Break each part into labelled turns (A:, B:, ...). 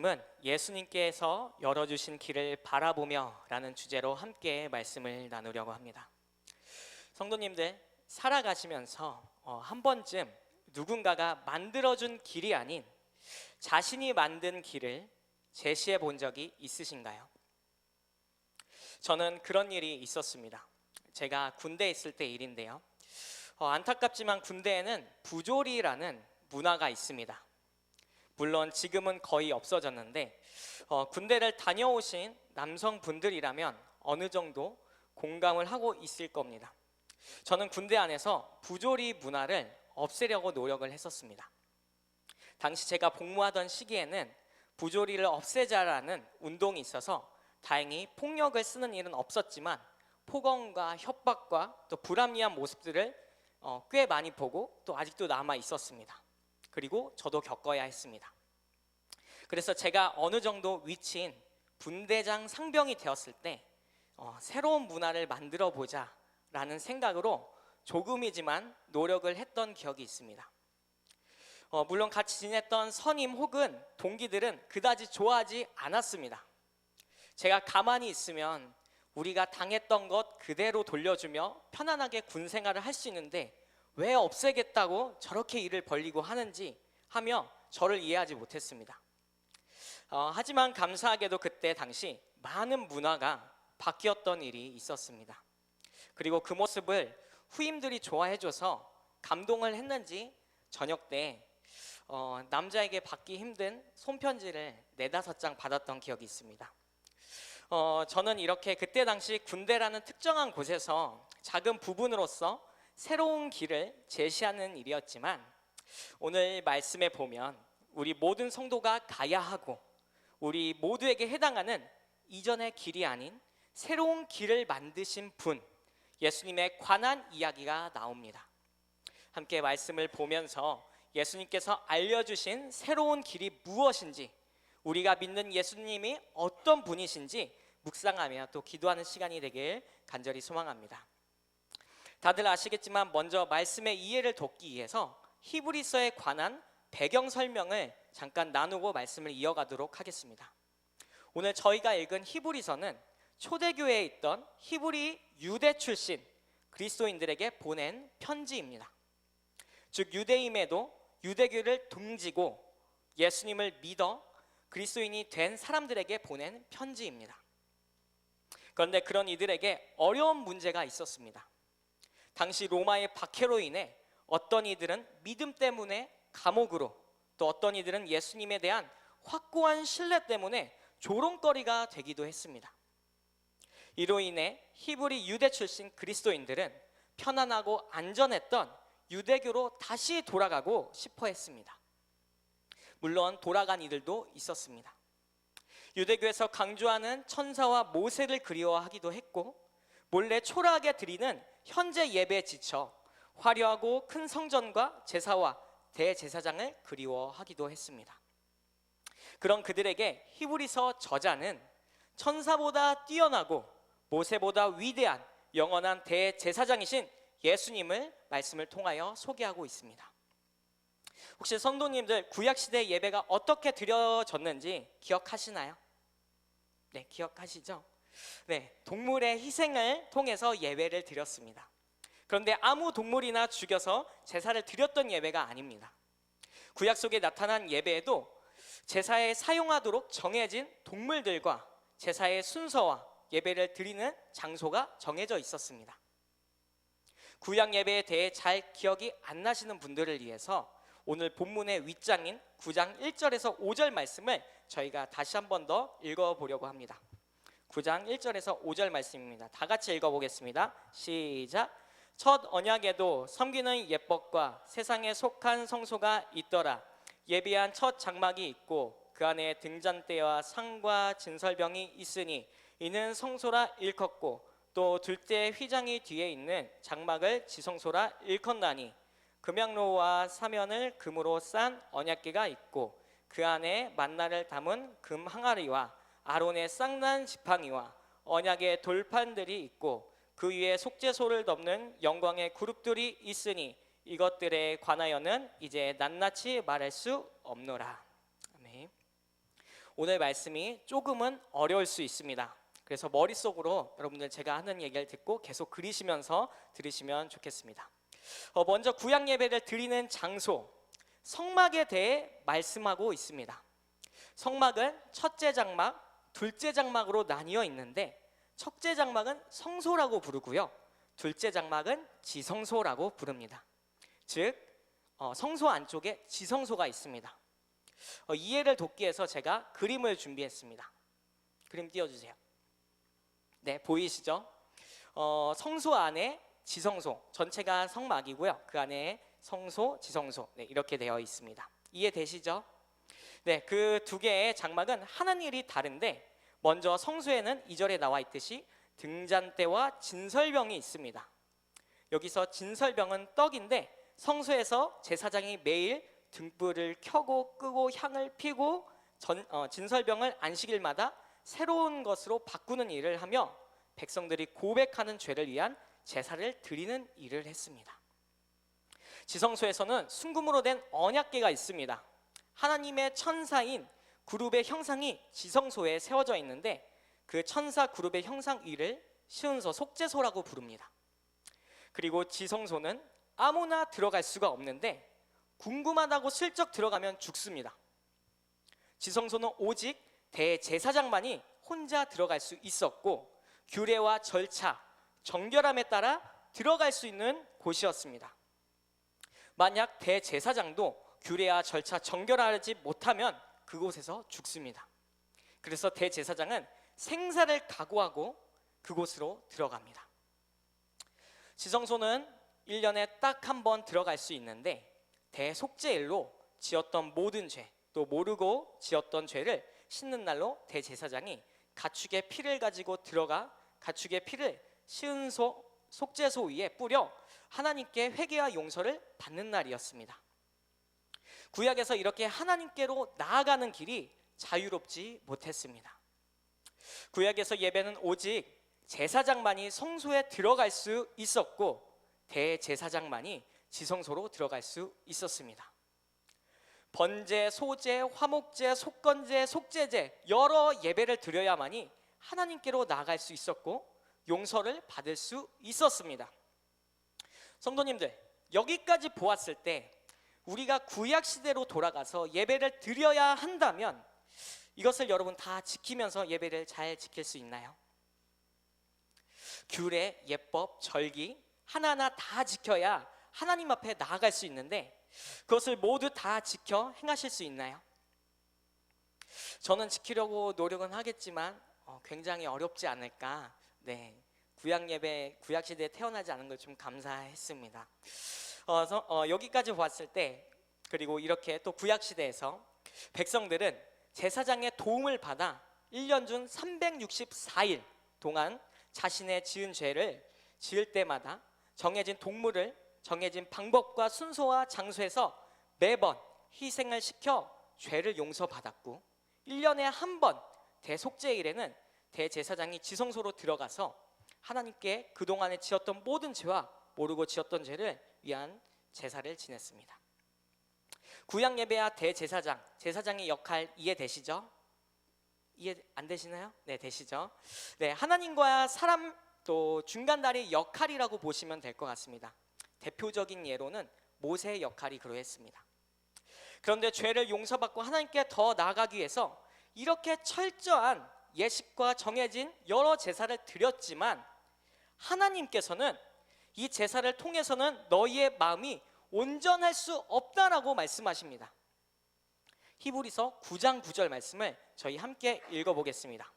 A: 말씀은 예수님께서 열어주신 길을 바라보며 라는 주제로 함께 말씀을 나누려고 합니다. 성도님들, 살아가시면서 한 번쯤 누군가가 만들어준 길이 아닌 자신이 만든 길을 제시해 본 적이 있으신가요? 저는 그런 일이 있었습니다. 제가 군대에 있을 때 일인데요. 안타깝지만 군대에는 부조리라는 문화가 있습니다. 물론 지금은 거의 없어졌는데 군대를 다녀오신 남성분들이라면 어느 정도 공감을 하고 있을 겁니다. 저는 군대 안에서 부조리 문화를 없애려고 노력을 했었습니다. 당시 제가 복무하던 시기에는 부조리를 없애자라는 운동이 있어서 다행히 폭력을 쓰는 일은 없었지만 폭언과 협박과 또 불합리한 모습들을 꽤 많이 보고 또 아직도 남아 있었습니다. 그리고 저도 겪어야 했습니다. 그래서 제가 어느 정도 위치인 분대장 상병이 되었을 때 새로운 문화를 만들어 보자 라는 생각으로 조금이지만 노력을 했던 기억이 있습니다. 물론 같이 지냈던 선임 혹은 동기들은 그다지 좋아하지 않았습니다. 제가 가만히 있으면 우리가 당했던 것 그대로 돌려주며 편안하게 군 생활을 할 수 있는데 왜 없애겠다고 저렇게 일을 벌리고 하는지 하며 저를 이해하지 못했습니다. 하지만 감사하게도 그때 당시 많은 문화가 바뀌었던 일이 있었습니다. 그리고 그 모습을 후임들이 좋아해줘서 감동을 했는지 저녁 때 남자에게 받기 힘든 손편지를 4-5장 받았던 기억이 있습니다. 저는 이렇게 그때 당시 군대라는 특정한 곳에서 작은 부분으로서 새로운 길을 제시하는 일이었지만 오늘 말씀에 보면 우리 모든 성도가 가야 하고 우리 모두에게 해당하는 이전의 길이 아닌 새로운 길을 만드신 분, 예수님에 관한 이야기가 나옵니다. 함께 말씀을 보면서 예수님께서 알려주신 새로운 길이 무엇인지, 우리가 믿는 예수님이 어떤 분이신지 묵상하며 또 기도하는 시간이 되길 간절히 소망합니다. 다들 아시겠지만 먼저 말씀의 이해를 돕기 위해서 히브리서에 관한 배경 설명을 잠깐 나누고 말씀을 이어가도록 하겠습니다. 오늘 저희가 읽은 히브리서는 초대교회에 있던 히브리 유대 출신 그리스도인들에게 보낸 편지입니다. 즉 유대임에도 유대교를 등지고 예수님을 믿어 그리스도인이 된 사람들에게 보낸 편지입니다. 그런데 그런 이들에게 어려운 문제가 있었습니다. 당시 로마의 박해로 인해 어떤 이들은 믿음 때문에 감옥으로, 또 어떤 이들은 예수님에 대한 확고한 신뢰 때문에 조롱거리가 되기도 했습니다. 이로 인해 히브리 유대 출신 그리스도인들은 편안하고 안전했던 유대교로 다시 돌아가고 싶어 했습니다. 물론 돌아간 이들도 있었습니다. 유대교에서 강조하는 천사와 모세를 그리워하기도 했고 몰래 초라하게 드리는 현재 예배에 지쳐 화려하고 큰 성전과 제사와 대제사장을 그리워하기도 했습니다. 그런 그들에게 히브리서 저자는 천사보다 뛰어나고 모세보다 위대한 영원한 대제사장이신 예수님을 말씀을 통하여 소개하고 있습니다. 혹시 성도님들 구약시대 예배가 어떻게 드려졌는지 기억하시나요? 네, 기억하시죠? 네, 동물의 희생을 통해서 예배를 드렸습니다. 그런데 아무 동물이나 죽여서 제사를 드렸던 예배가 아닙니다. 구약 속에 나타난 예배에도 제사에 사용하도록 정해진 동물들과 제사의 순서와 예배를 드리는 장소가 정해져 있었습니다. 구약 예배에 대해 잘 기억이 안 나시는 분들을 위해서 오늘 본문의 윗장인 9장 1절에서 5절 말씀을 저희가 다시 한 번 더 읽어보려고 합니다. 9장 1절에서 5절 말씀입니다. 다 같이 읽어보겠습니다. 시작. 첫 언약에도 섬기는 예법과 세상에 속한 성소가 있더라. 예비한 첫 장막이 있고 그 안에 등잔대와 상과 진설병이 있으니 이는 성소라 일컫고 또 둘째 휘장이 뒤에 있는 장막을 지성소라 일컫나니 금양로와 사면을 금으로 싼 언약궤가 있고 그 안에 만나를 담은 금 항아리와 아론의 쌍난 지팡이와 언약의 돌판들이 있고 그 위에 속죄소를 덮는 영광의 그룹들이 있으니 이것들에 관하여는 이제 낱낱이 말할 수 없노라. 아멘. 오늘 말씀이 조금은 어려울 수 있습니다. 그래서 머릿속으로 여러분들 제가 하는 얘기를 듣고 계속 그리시면서 들으시면 좋겠습니다. 먼저 구약 예배를 드리는 장소, 성막에 대해 말씀하고 있습니다. 성막은 첫째 장막, 둘째 장막으로 나뉘어 있는데 첫째 장막은 성소라고 부르고요, 둘째 장막은 지성소라고 부릅니다. 즉 성소 안쪽에 지성소가 있습니다. 이해를 돕기 위해서 제가 그림을 준비했습니다. 그림 띄워주세요. 네, 보이시죠? 성소 안에 지성소, 전체가 성막이고요, 그 안에 성소, 지성소, 네, 이렇게 되어 있습니다. 이해되시죠? 네, 그 두 개의 장막은 하는 일이 다른데, 먼저 성소에는 2절에 나와 있듯이 등잔대와 진설병이 있습니다. 여기서 진설병은 떡인데, 성소에서 제사장이 매일 등불을 켜고 끄고 향을 피고 진설병을 안식일마다 새로운 것으로 바꾸는 일을 하며 백성들이 고백하는 죄를 위한 제사를 드리는 일을 했습니다. 지성소에서는 순금으로 된 언약궤가 있습니다. 하나님의 천사인 그룹의 형상이 지성소에 세워져 있는데, 그 천사 그룹의 형상 위를 시은서 속죄소라고 부릅니다. 그리고 지성소는 아무나 들어갈 수가 없는데 궁금하다고 슬쩍 들어가면 죽습니다. 지성소는 오직 대제사장만이 혼자 들어갈 수 있었고, 규례와 절차, 정결함에 따라 들어갈 수 있는 곳이었습니다. 만약 대제사장도 규례와 절차 정결하지 못하면 그곳에서 죽습니다. 그래서 대제사장은 생사를 각오하고 그곳으로 들어갑니다. 지성소는 1년에 딱 한 번 들어갈 수 있는데, 대속죄일로 지었던 모든 죄, 또 모르고 지었던 죄를 씻는 날로 대제사장이 가축의 피를 가지고 들어가 가축의 피를 시은소 속죄소 위에 뿌려 하나님께 회개와 용서를 받는 날이었습니다. 구약에서 이렇게 하나님께로 나아가는 길이 자유롭지 못했습니다. 구약에서 예배는 오직 제사장만이 성소에 들어갈 수 있었고, 대제사장만이 지성소로 들어갈 수 있었습니다. 번제, 소제, 화목제, 속건제, 속죄제, 여러 예배를 드려야만이 하나님께로 나아갈 수 있었고 용서를 받을 수 있었습니다. 성도님들, 여기까지 보았을 때 우리가 구약 시대로 돌아가서 예배를 드려야 한다면 이것을 여러분 다 지키면서 예배를 잘 지킬 수 있나요? 규례, 예법, 절기 하나하나 다 지켜야 하나님 앞에 나아갈 수 있는데 그것을 모두 다 지켜 행하실 수 있나요? 저는 지키려고 노력은 하겠지만 굉장히 어렵지 않을까. 네, 구약 예배, 구약 시대에 태어나지 않은 걸 좀 감사했습니다. 여기까지 보았을 때, 그리고 이렇게 또 구약 시대에서 백성들은 제사장의 도움을 받아 1년 중 364일 동안 자신의 지은 죄를 지을 때마다 정해진 동물을 정해진 방법과 순서와 장소에서 매번 희생을 시켜 죄를 용서받았고, 1년에 한 번 대속죄일에는 대제사장이 지성소로 들어가서 하나님께 그동안에 지었던 모든 죄와 모르고 지었던 죄를 위한 제사를 지냈습니다. 구약 예배와 대제사장, 제사장의 역할 이해되시죠? 이해 안 되시나요? 네, 되시죠? 네, 하나님과 사람 또 중간다리 역할이라고 보시면 될 것 같습니다. 대표적인 예로는 모세의 역할이 그러했습니다. 그런데 죄를 용서받고 하나님께 더 나아가기 위해서 이렇게 철저한 예식과 정해진 여러 제사를 드렸지만 하나님께서는 이 제사를 통해서는 너희의 마음이 온전할 수 없다라고 말씀하십니다. 히브리서 9장 9절 말씀을 저희 함께 읽어보겠습니다.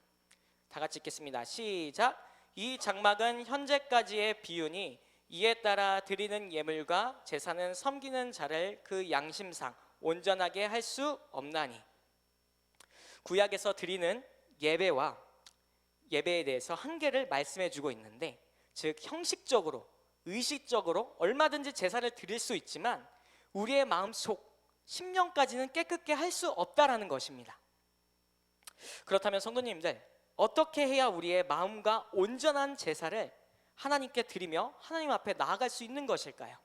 A: 다 같이 읽겠습니다. 시작. 이 장막은 현재까지의 비유니 이에 따라 드리는 예물과 제사는 섬기는 자를 그 양심상 온전하게 할 수 없나니. 구약에서 드리는 예배와 예배에 대해서 한계를 말씀해 주고 있는데, 즉 형식적으로 의식적으로 얼마든지 제사를 드릴 수 있지만 우리의 마음속 심령까지는 깨끗게 할 수 없다라는 것입니다. 그렇다면 성도님들, 어떻게 해야 우리의 마음과 온전한 제사를 하나님께 드리며 하나님 앞에 나아갈 수 있는 것일까요?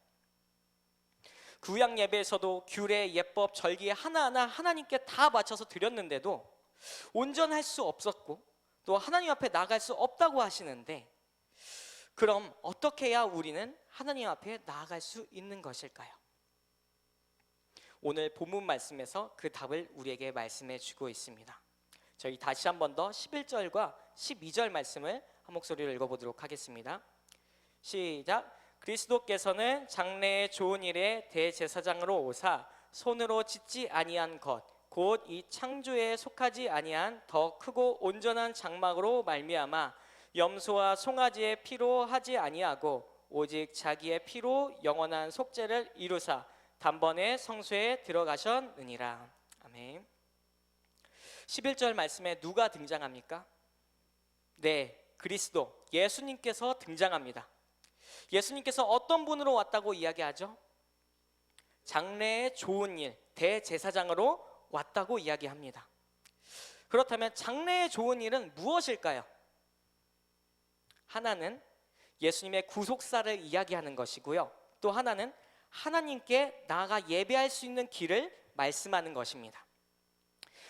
A: 구약 예배에서도 규례, 예법, 절기 하나하나 하나님께 다 맞춰서 드렸는데도 온전할 수 없었고 또 하나님 앞에 나아갈 수 없다고 하시는데, 그럼 어떻게 해야 우리는 하나님 앞에 나아갈 수 있는 것일까요? 오늘 본문 말씀에서 그 답을 우리에게 말씀해 주고 있습니다. 저희 다시 한 번 더 11절과 12절 말씀을 한 목소리로 읽어보도록 하겠습니다. 시작. 그리스도께서는 장래의 좋은 일에 대제사장으로 오사 손으로 짓지 아니한 것 곧 이 창조에 속하지 아니한 더 크고 온전한 장막으로 말미암아 염소와 송아지의 피로 하지 아니하고 오직 자기의 피로 영원한 속죄를 이루사 단번에 성소에 들어가셨느니라. 아멘. 11절 말씀에 누가 등장합니까? 네, 그리스도 예수님께서 등장합니다. 예수님께서 어떤 분으로 왔다고 이야기하죠? 장래의 좋은 일, 대제사장으로 왔다고 이야기합니다. 그렇다면 장래의 좋은 일은 무엇일까요? 하나는 예수님의 구속사를 이야기하는 것이고요, 또 하나는 하나님께 나아가 예배할 수 있는 길을 말씀하는 것입니다.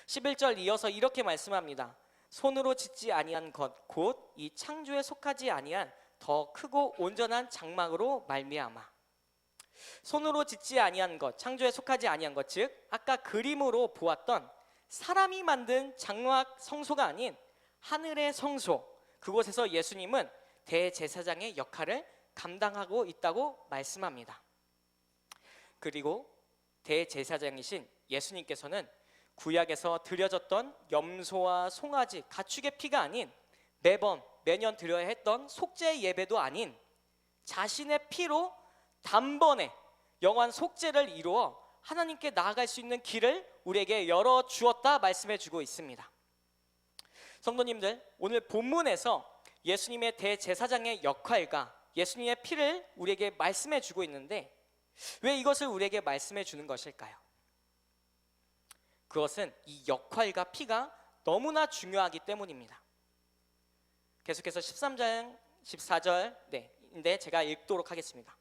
A: 11절 이어서 이렇게 말씀합니다. 손으로 짓지 아니한 것 곧 이 창조에 속하지 아니한 더 크고 온전한 장막으로 말미암아. 손으로 짓지 아니한 것, 창조에 속하지 아니한 것, 즉 아까 그림으로 보았던 사람이 만든 장막 성소가 아닌 하늘의 성소, 그곳에서 예수님은 대제사장의 역할을 감당하고 있다고 말씀합니다. 그리고 대제사장이신 예수님께서는 구약에서 드려졌던 염소와 송아지, 가축의 피가 아닌 매년 드려야 했던 속죄 예배도 아닌 자신의 피로 단번에 영원한 속죄를 이루어 하나님께 나아갈 수 있는 길을 우리에게 열어주었다 말씀해 주고 있습니다. 성도님들, 오늘 본문에서 예수님의 대제사장의 역할과 예수님의 피를 우리에게 말씀해 주고 있는데, 왜 이것을 우리에게 말씀해 주는 것일까요? 그것은 이 역할과 피가 너무나 중요하기 때문입니다. 계속해서 13장 14절인데 제가 읽도록 하겠습니다.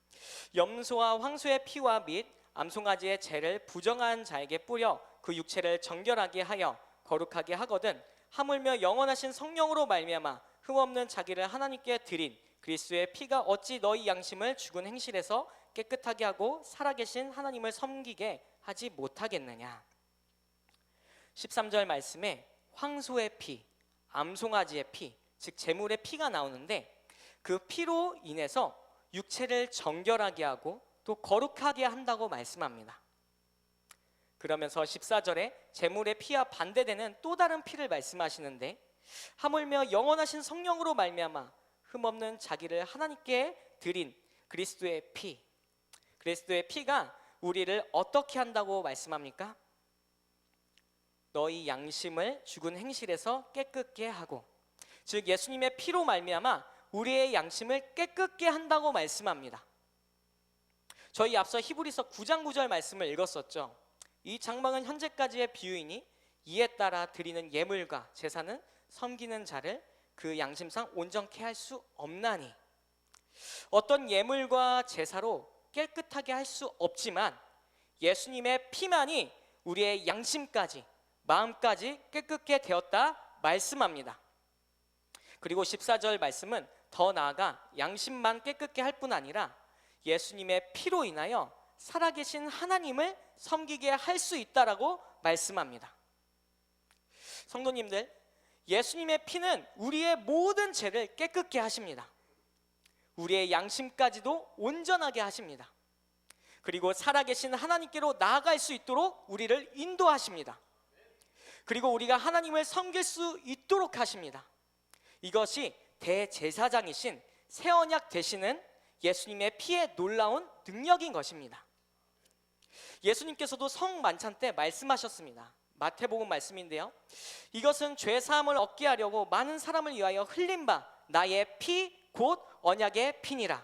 A: 염소와 황소의 피와 및 암송아지의 재를 부정한 자에게 뿌려 그 육체를 정결하게 하여 거룩하게 하거든 하물며 영원하신 성령으로 말미암아 흠없는 자기를 하나님께 드린 그리스도의 피가 어찌 너희 양심을 죽은 행실에서 깨끗하게 하고 살아계신 하나님을 섬기게 하지 못하겠느냐. 13절 말씀에 황소의 피, 암송아지의 피, 즉 제물의 피가 나오는데, 그 피로 인해서 육체를 정결하게 하고 또 거룩하게 한다고 말씀합니다. 그러면서 14절에 제물의 피와 반대되는 또 다른 피를 말씀하시는데, 하물며 영원하신 성령으로 말미암아 흠없는 자기를 하나님께 드린 그리스도의 피, 그리스도의 피가 우리를 어떻게 한다고 말씀합니까? 너희 양심을 죽은 행실에서 깨끗게 하고, 즉 예수님의 피로 말미암아 우리의 양심을 깨끗게 한다고 말씀합니다. 저희 앞서 히브리서 9장 9절 말씀을 읽었었죠. 이 장막은 현재까지의 비유이니 이에 따라 드리는 예물과 제사는 섬기는 자를 그 양심상 온전케 할 수 없나니. 어떤 예물과 제사로 깨끗하게 할 수 없지만 예수님의 피만이 우리의 양심까지, 마음까지 깨끗게 되었다 말씀합니다. 그리고 14절 말씀은 더 나아가 양심만 깨끗게 할 뿐 아니라 예수님의 피로 인하여 살아계신 하나님을 섬기게 할 수 있다라고 말씀합니다. 성도님들, 예수님의 피는 우리의 모든 죄를 깨끗게 하십니다. 우리의 양심까지도 온전하게 하십니다. 그리고 살아계신 하나님께로 나아갈 수 있도록 우리를 인도하십니다. 그리고 우리가 하나님을 섬길 수 있도록 하십니다. 이것이 대제사장이신 새 언약 되시는 예수님의 피의 놀라운 능력인 것입니다. 예수님께서도 성만찬 때 말씀하셨습니다. 마태복음 말씀인데요, 이것은 죄 사함을 얻게 하려고 많은 사람을 위하여 흘린 바 나의 피 곧 언약의 피니라.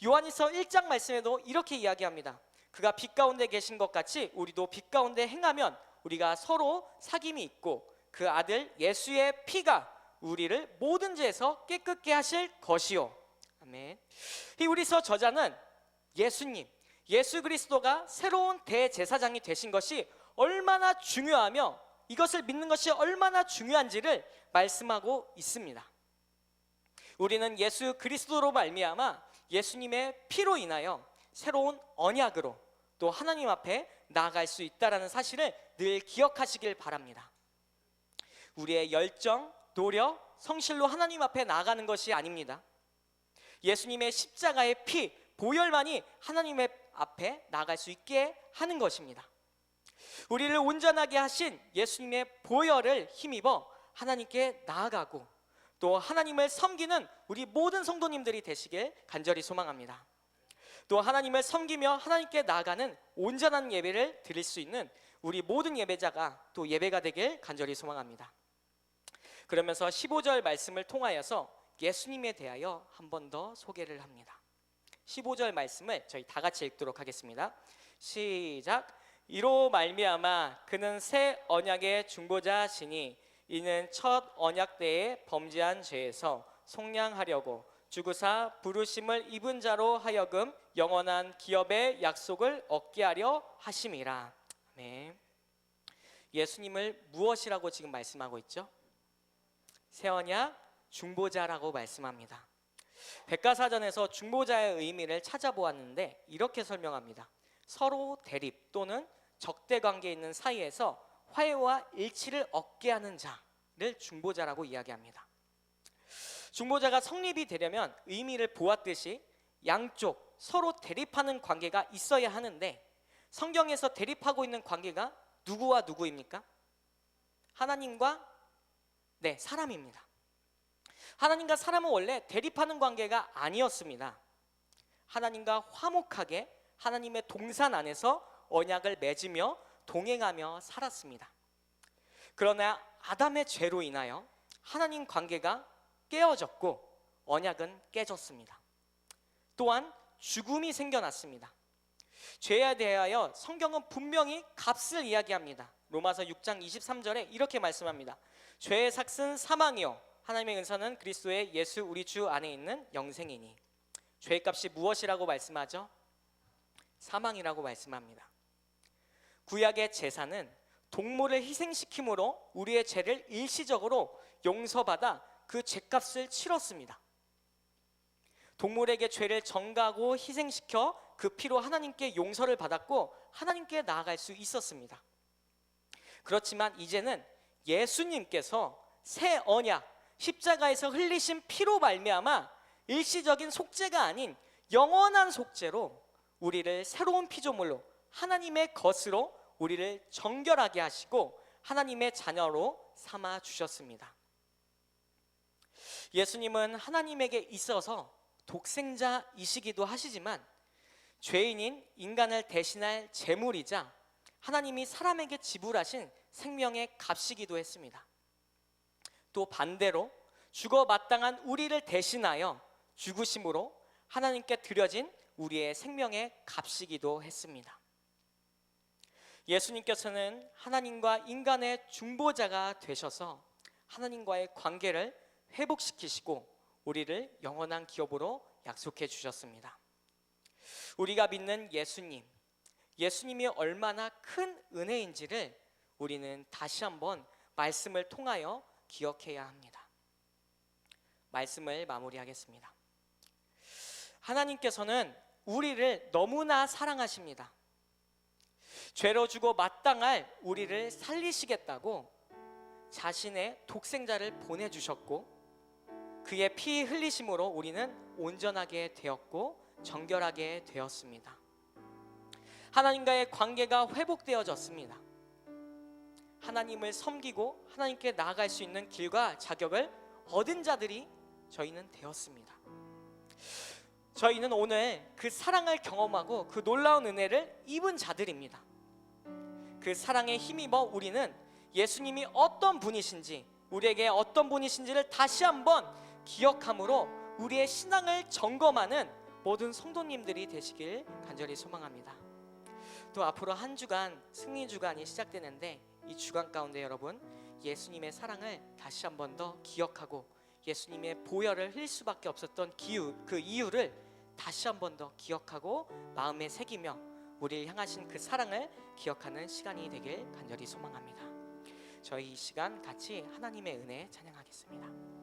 A: 요한일서 1장 말씀에도 이렇게 이야기합니다. 그가 빛 가운데 계신 것 같이 우리도 빛 가운데 행하면 우리가 서로 사귐이 있고 그 아들 예수의 피가 우리를 모든 죄에서 깨끗게 하실 것이요. 아멘. 히브리서 저자는 예수님, 예수 그리스도가 새로운 대제사장이 되신 것이 얼마나 중요하며 이것을 믿는 것이 얼마나 중요한지를 말씀하고 있습니다. 우리는 예수 그리스도로 말미암아 예수님의 피로 인하여 새로운 언약으로 또 하나님 앞에 나아갈 수 있다는 사실을 늘 기억하시길 바랍니다. 우리의 열정, 노력, 성실로 하나님 앞에 나아가는 것이 아닙니다. 예수님의 십자가의 피, 보혈만이 하나님의 앞에 나아갈 수 있게 하는 것입니다. 우리를 온전하게 하신 예수님의 보혈을 힘입어 하나님께 나아가고 또 하나님을 섬기는 우리 모든 성도님들이 되시길 간절히 소망합니다. 또 하나님을 섬기며 하나님께 나아가는 온전한 예배를 드릴 수 있는 우리 모든 예배자가 또 예배가 되길 간절히 소망합니다. 그러면서 15절 말씀을 통하여서 예수님에 대하여 한 번 더 소개를 합니다. 15절 말씀을 저희 다 같이 읽도록 하겠습니다. 시작. 이로 말미암아 그는 새 언약의 중보자시니 이는 첫 언약 때에 범죄한 죄에서 속량하려고 주구사 부르심을 입은 자로 하여금 영원한 기업의 약속을 얻게 하려 하심이라. 아멘. 예수님을 무엇이라고 지금 말씀하고 있죠? 새 언약 중보자라고 말씀합니다. 백과사전에서 중보자의 의미를 찾아보았는데 이렇게 설명합니다. 서로 대립 또는 적대 관계에 있는 사이에서 화해와 일치를 얻게 하는 자를 중보자라고 이야기합니다. 중보자가 성립이 되려면 의미를 보았듯이 양쪽 서로 대립하는 관계가 있어야 하는데 성경에서 대립하고 있는 관계가 누구와 누구입니까? 하나님과 사람입니다. 하나님과 사람은 원래 대립하는 관계가 아니었습니다. 하나님과 화목하게 하나님의 동산 안에서 언약을 맺으며 동행하며 살았습니다. 그러나 아담의 죄로 인하여 하나님 관계가 깨어졌고 언약은 깨졌습니다. 또한 죽음이 생겨났습니다. 죄에 대하여 성경은 분명히 값을 이야기합니다. 로마서 6장 23절에 이렇게 말씀합니다. 죄의 삭은 사망이요 하나님의 은사는 그리스도의 예수 우리 주 안에 있는 영생이니. 죄의 값이 무엇이라고 말씀하죠? 사망이라고 말씀합니다. 구약의 제사는 동물을 희생시킴으로 우리의 죄를 일시적으로 용서받아 그 죄값을 치렀습니다. 동물에게 죄를 전가하고 희생시켜 그 피로 하나님께 용서를 받았고 하나님께 나아갈 수 있었습니다. 그렇지만 이제는 예수님께서 새 언약 십자가에서 흘리신 피로 말미암아 일시적인 속죄가 아닌 영원한 속죄로 우리를 새로운 피조물로 하나님의 것으로 우리를 정결하게 하시고 하나님의 자녀로 삼아 주셨습니다. 예수님은 하나님에게 있어서 독생자이시기도 하시지만 죄인인 인간을 대신할 제물이자 하나님이 사람에게 지불하신 생명의 값이기도 했습니다. 또 반대로 죽어 마땅한 우리를 대신하여 죽으심으로 하나님께 드려진 우리의 생명의 값이기도 했습니다. 예수님께서는 하나님과 인간의 중보자가 되셔서 하나님과의 관계를 회복시키시고 우리를 영원한 기업으로 약속해 주셨습니다. 우리가 믿는 예수님이 얼마나 큰 은혜인지를 우리는 다시 한번 말씀을 통하여 기억해야 합니다. 말씀을 마무리하겠습니다. 하나님께서는 우리를 너무나 사랑하십니다. 죄로 죽어 마땅할 우리를 살리시겠다고 자신의 독생자를 보내주셨고 그의 피 흘리심으로 우리는 온전하게 되었고 정결하게 되었습니다. 하나님과의 관계가 회복되어졌습니다. 하나님을 섬기고 하나님께 나아갈 수 있는 길과 자격을 얻은 자들이 저희는 되었습니다. 저희는 오늘 그 사랑을 경험하고 그 놀라운 은혜를 입은 자들입니다. 그 사랑에 힘입어 우리는 예수님이 어떤 분이신지 우리에게 어떤 분이신지를 다시 한번 기억함으로 우리의 신앙을 점검하는 모든 성도님들이 되시길 간절히 소망합니다. 또 앞으로 한 주간 승리 주간이 시작되는데 이 주간 가운데 여러분 예수님의 사랑을 다시 한번 더 기억하고 예수님의 보혈을 흘릴 수밖에 없었던 그 이유를 다시 한번 더 기억하고 마음에 새기며 우리를 향하신 그 사랑을 기억하는 시간이 되길 간절히 소망합니다. 저희 이 시간 같이 하나님의 은혜 찬양하겠습니다.